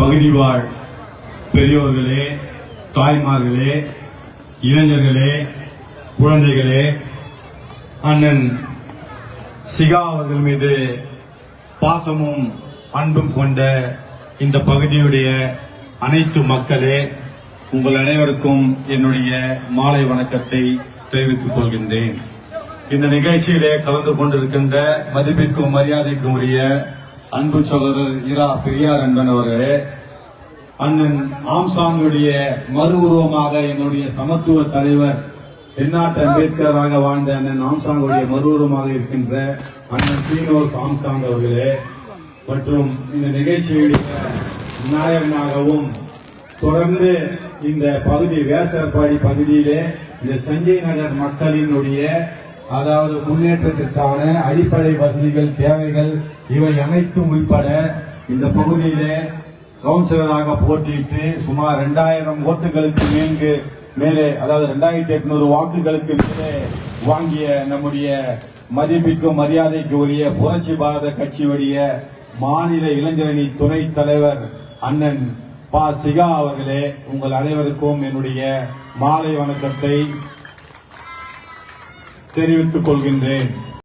பகுதி வாழ் பெரியோர்களே, தாய்மார்களே, இளைஞர்களே, குழந்தைகளே, அண்ணன் சிகா அவர்கள் மீது பாசமும் அன்பும் கொண்ட இந்த பகுதியுடைய அனைத்து மக்களே, உங்கள் அனைவருக்கும் என்னுடைய மாலை வணக்கத்தை தெரிவித்துக் கொள்கின்றேன். இந்த நிகழ்ச்சியிலே கலந்து கொண்டிருக்கின்ற மதிப்பிற்கும் மரியாதைக்கும் உரிய அன்பு சகோதரர் இரா பெரியார் அன்பன் அவர்களே, அண்ணன் ஆம்சாங்குடைய மறு உருவமாக என்னுடைய சமத்துவ தலைவர் தென்னாட்டு அம்பேத்கராக வாழ்ந்த அண்ணன் ஆம்சாங்குடைய மறு உருவமாக இருக்கின்ற அண்ணன் சீனோஸ் ஆம்சாங் அவர்களே, மற்றும் இந்த நிகழ்ச்சியுடைய நாயகனாகவும் தொடர்ந்து இந்த பகுதி வேசர்பாடி பகுதியிலே இந்த சஞ்சய் நகர் மக்களினுடைய அதாவது முன்னேற்றத்திற்கான அடிப்படை வசதிகள் தேவைகள் இவை அனைத்தும் உட்பட இந்த பகுதியிலே கவுன்சிலராக போட்டியிட்டு சுமார் 2000 ஓட்டுகளுக்கு மேலே அதாவது 2800 வாக்குகளுக்கு மேலே வாங்கிய நம்முடைய மதிப்பிற்கும் மரியாதைக்கு உரிய புரட்சி பாரத கட்சியுடைய மாநில இளைஞரணி துணைத் தலைவர் அண்ணன் பா சிகா அவர்களே, உங்கள் அனைவருக்கும் என்னுடைய மாலை வணக்கத்தை தெரிவித்துக் கொள்கின்றேன்.